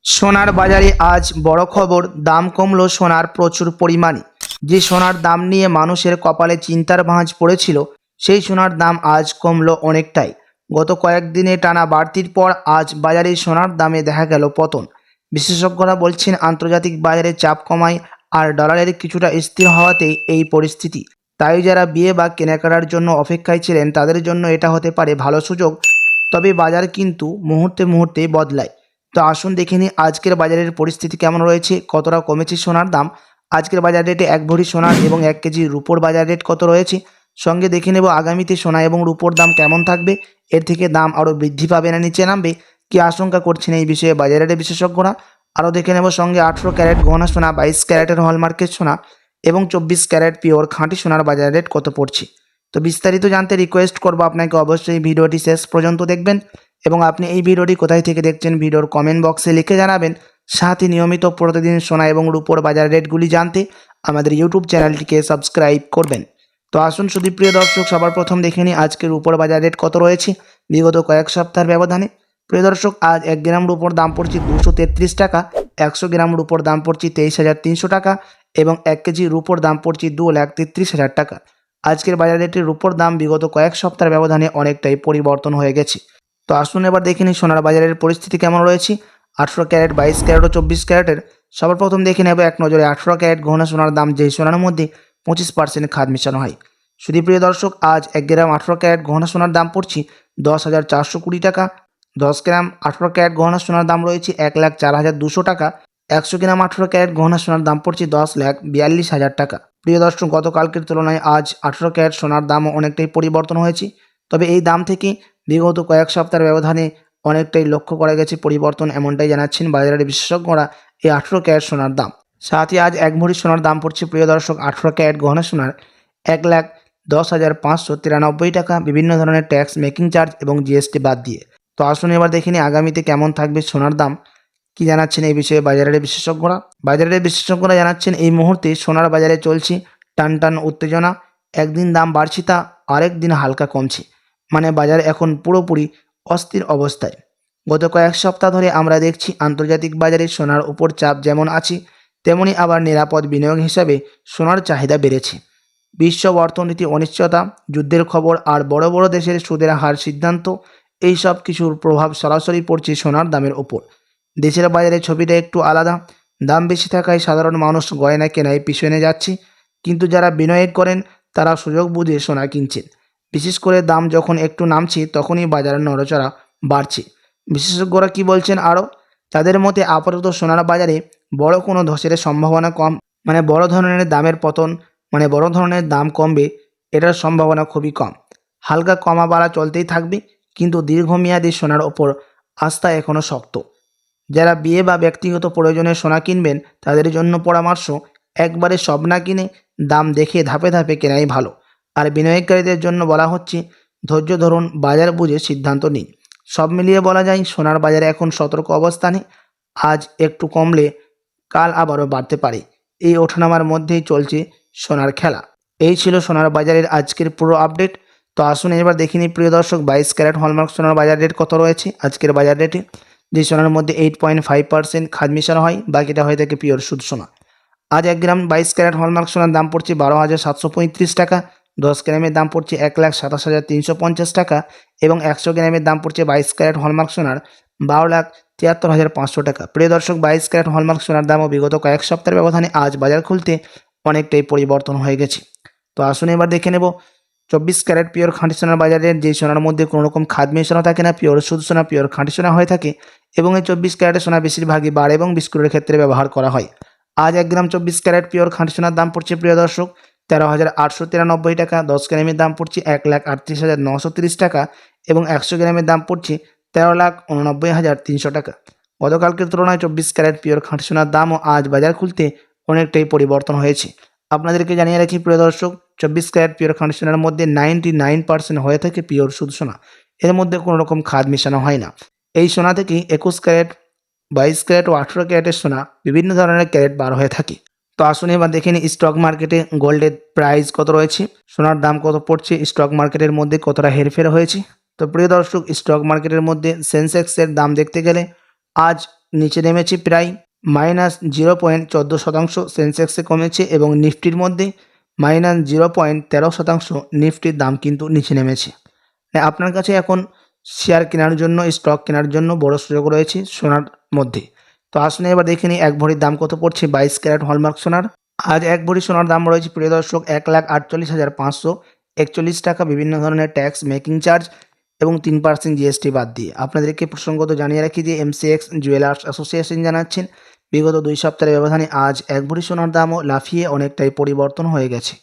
সোনার বাজারে আজ বড় খবর, দাম কমলো সোনার প্রচুর পরিমাণে। যে সোনার দাম নিয়ে মানুষের কপালে চিন্তার ভাঁজ পড়েছিল, সেই সোনার দাম আজ কমলো অনেকটাই। গত কয়েকদিনে টানা বাড়তির পর আজ বাজারে সোনার দামে দেখা গেল পতন। বিশেষজ্ঞরা বলছেন আন্তর্জাতিক বাজারে চাপ কমায় আর ডলারের কিছুটা স্থির হওয়াতেই এই পরিস্থিতি। তাই যারা বিয়ে বা কেনাকাটার জন্য অপেক্ষায় ছিলেন তাদের জন্য এটা হতে পারে ভালো সুযোগ। তবে বাজার কিন্তু মুহূর্তে মুহূর্তে বদলায়। তো আসুন দেখে নিই আজকের বাজারের পরিস্থিতি কেমন রয়েছে, কতটা কমেছে সোনার দাম। আজকের বাজার রেটে 1 ভরি সোনার এবং 1 কেজি রূপোর বাজার রেট কত রয়েছে, সঙ্গে দেখে নেব আগামীতে সোনা এবং রূপোর দাম কেমন থাকবে, এর থেকে দাম আরও বৃদ্ধি পাবে না নিচে নামবে, কি আশঙ্কা করছেন এই বিষয়ে বাজারের বিশেষজ্ঞরা। আরও দেখে নেব সঙ্গে 18 ক্যারেট গহনা সোনা, 22 ক্যারেটের হলমার্কের সোনা এবং 24 ক্যারেট পিওর খাঁটি সোনার বাজার রেট কত পড়ছে। তো বিস্তারিত জানতে রিকোয়েস্ট করবো আপনাকে অবশ্যই ভিডিওটি শেষ পর্যন্ত দেখবেন এবং আপনি এই ভিডিওটি কোথায় থেকে দেখছেন ভিডিওর কমেন্ট বক্সে লিখে জানাবেন। সাথে নিয়মিত প্রতিদিন সোনা এবং রূপোর বাজার রেটগুলি জানতে আমাদের ইউটিউব চ্যানেলটিকে সাবস্ক্রাইব করবেন। তো আসুন শুধু প্রিয় দর্শক, সবার প্রথম দেখে নিই আজকের রূপোর বাজার রেট কত রয়েছে বিগত কয়েক সপ্তাহের ব্যবধানে। প্রিয় দর্শক, আজ 1 গ্রাম রূপোর দাম পড়ছে 233 টাকা, 100 গ্রাম রূপোর দাম পড়ছে 23,300 টাকা এবং 1 কেজি রূপোর দাম পড়ছে 2,33,000 টাকা। আজকের বাজার রেটের রূপোর দাম বিগত কয়েক সপ্তাহের ব্যবধানে অনেকটাই পরিবর্তন হয়ে গেছে। তো আসুন এবার দেখে নিই সোনার বাজারের পরিস্থিতি কেমন রয়েছে। 18 ক্যারেট, 22 ক্যারেট ও 24 ক্যারেটের সবার প্রথম দেখে নেব এক নজরে 18 ক্যারেট গহনা সোনার দাম, যেই সোনার মধ্যে 25% খাদ মেশানো হয়। শুধু প্রিয় দর্শক, আজ 1 গ্রাম 18 ক্যারেট গহনা সোনার দাম পড়ছে 10,420 টাকা। 10 গ্রাম 18 ক্যারেট গহনা সোনার দাম রয়েছে 1,04,200 টাকা। 100 গ্রাম 18 ক্যারেট গহনা সোনার দাম পড়ছে 10,42,000 টাকা। প্রিয় দর্শক, গতকালকের তুলনায় আজ 18 ক্যারেট সোনার দামও অনেকটাই পরিবর্তন হয়েছে। তবে এই দাম থেকে বিগত কয়েক সপ্তাহের ব্যবধানে অনেকটাই লক্ষ্য করা গেছে পরিবর্তন, এমনটাই জানাচ্ছেন বাজারের বিশেষজ্ঞরা এই 18 ক্যারেট সোনার দাম। সাথে আজ 1 ভরি সোনার দাম পড়ছে প্রিয় দর্শক 18 ক্যারেট গহনা সোনার 1,10,593 টাকা, বিভিন্ন ধরনের ট্যাক্স, মেকিং চার্জ এবং জিএসটি বাদ দিয়ে। তো আসুন এবার দেখে নিই আগামীতে কেমন থাকবে সোনার দাম, কি জানাচ্ছেন এই বিষয়ে বাজারের বিশেষজ্ঞরা। বাজারের বিশেষজ্ঞরা জানাচ্ছেন এই মুহূর্তে সোনার বাজারে চলছে টান টান উত্তেজনা। একদিন দাম বাড়ছে তা আরেক দিন হালকা কমছে, মানে বাজার এখন পুরোপুরি অস্থির অবস্থায়। গত কয়েক সপ্তাহ ধরে আমরা দেখছি আন্তর্জাতিক বাজারে সোনার উপর চাপ যেমন আছে, তেমনি আবার নিরাপদ বিনিয়োগ হিসাবে সোনার চাহিদা বেড়েছে। বিশ্ব অর্থনীতি অনিশ্চয়তা, যুদ্ধের খবর আর বড় বড় দেশের সুদের হার সিদ্ধান্ত, এই সব কিছুর প্রভাব সরাসরি পড়ছে সোনার দামের ওপর। দেশের বাজারে ছবিটা একটু আলাদা। দাম বেশি থাকায় সাধারণ মানুষ গয়না কেনায় পিছনে যাচ্ছে, কিন্তু যারা বিনিয়োগ করেন তারা সুযোগ বুঝে সোনা কিনছেন। বিশেষ করে দাম যখন একটু নামছে তখনই বাজারে নড়াচড়া বাড়ছে। বিশেষজ্ঞরা কি বলছেন আরও, তাদের মতে আপাতত সোনার বাজারে বড় কোনো ধসের সম্ভাবনা কম, মানে বড় ধরনের দামের পতন, মানে বড় ধরনের দাম কমবে এটার সম্ভাবনা খুবই কম। হালকা কমা বাড়া চলতেই থাকবে, কিন্তু দীর্ঘমেয়াদী সোনার ওপর আস্থা এখনও শক্ত। যারা বিয়ে বা ব্যক্তিগত প্রয়োজনে সোনা কিনবেন তাদের জন্য পরামর্শ, একবারে সব না কিনে দাম দেখে ধাপে ধাপে কেনাই ভালো। আর বিনিয়োগকারীদের জন্য বলা হচ্ছে ধৈর্য ধরুন, বাজার বুঝে সিদ্ধান্ত নিন। সব মিলিয়ে বলা যায় সোনার বাজারে এখন সতর্ক অবস্থানে। আজ একটু কমলে কাল আবারও বাড়তে পারে, এই ওঠানামার মধ্যেই চলছে সোনার খেলা। এই ছিল সোনার বাজারের আজকের পুরো আপডেট। তো আসুন এবার দেখে নিই প্রিয় দর্শক 22 ক্যারেট হলমার্ক সোনার বাজার রেট কত রয়েছে আজকের বাজার রেটে। যে সোনার মধ্যে 8.5% খাদ মেশানো হয়, বাকিটা হয়ে থাকে পিওর শুদ্ধ সোনা। আজ 1 গ্রাম 22 ক্যারেট হলমার্ক সোনার দাম পড়ছে 12,735 টাকা। 10 গ্রামের দাম পড়ছে 1,27,350 টাকা এবং 100 গ্রামের দাম পড়ছে 22 ক্যারেট হলমার্ক সোনার 12,73,500 টাকা। প্রিয় দর্শক, 22 ক্যারেট হলমার্ক সোনার দামও বিগত কয়েক সপ্তাহের ব্যবধানে আজ বাজার খুলতে অনেকটাই পরিবর্তন হয়ে গেছে। তো আসুন এবার দেখে নেব 24 ক্যারেট পিওর খাঁটি সোনার বাজারের, যে সোনার মধ্যে কোনো রকম খাদ মেশানো থাকে না, পিওর শুদ্ধ সোনা, পিওর খাঁটি সোনা হয়ে থাকে এবং এই 24 ক্যারেটের সোনা বেশিরভাগই বার এবং বিস্কুটের ক্ষেত্রে ব্যবহার করা হয়। আজ 1 গ্রাম 24 ক্যারেট পিওর খাঁটি সোনার দাম পড়ছে প্রিয় দর্শক 13,893 টাকা। 10 গ্রামের দাম পড়ছে 1,38,930 টাকা এবং 100 গ্রামের দাম পড়ছে 13,89,300 টাকা। গতকালকের তুলনায় 24 ক্যারেট পিওর খাঁটি সোনার দামও আজ বাজার খুলতে অনেকটাই পরিবর্তন হয়েছে। আপনাদেরকে জানিয়ে রাখি প্রিয় দর্শক, 24 ক্যারেট পিওর খাঁটি সোনার মধ্যে 99% হয়ে থাকে পিওর শুদ্ধ সোনা, এর মধ্যে কোনো রকম খাদ মেশানো হয় না। এই সোনা থেকেই 21 ক্যারেট, 22 ক্যারেট ও 18 ক্যারেটের সোনা বিভিন্ন ধরনের ক্যারেট বার হয়ে থাকে। তো আসুন এবার দেখে নিই স্টক মার্কেটে গোল্ডের প্রাইস কত রয়েছে, সোনার দাম কত পড়ছে, স্টক মার্কেটের মধ্যে কতটা হেরফের হয়েছে। তো প্রিয় দর্শক, স্টক মার্কেটের মধ্যে সেন্সেক্সের দাম দেখতে গেলে আজ নিচে নেমেছে প্রায় -0.14%। সেন্সেক্সে কমেছে এবং নিফটির মধ্যে -0.13%। নিফটির দাম কিন্তু নিচে নেমেছে। আপনার কাছে এখন শেয়ার কেনার জন্য, স্টক কেনার জন্য বড় সুযোগ রয়েছে সোনার মধ্যে। তো আসুন এবার দেখে নিই এক ভরির দাম কত পড়ছে 22 ক্যারেট হলমার্ক সোনার। আজ এক ভরি সোনার দাম রয়েছে প্রিয় দর্শক 1,48,541 টাকা, বিভিন্ন ধরনের ট্যাক্স, মেকিং চার্জ এবং 3% জিএসটি বাদ দিয়ে। আপনাদেরকে প্রসঙ্গত জানিয়ে রাখি যে এমসিএক্স জুয়েলার্স অ্যাসোসিয়েশন জানাচ্ছেন বিগত 2 সপ্তাহের ব্যবধানে আজ এক ভরি সোনার দামও লাফিয়ে অনেকটাই পরিবর্তন হয়ে গেছে।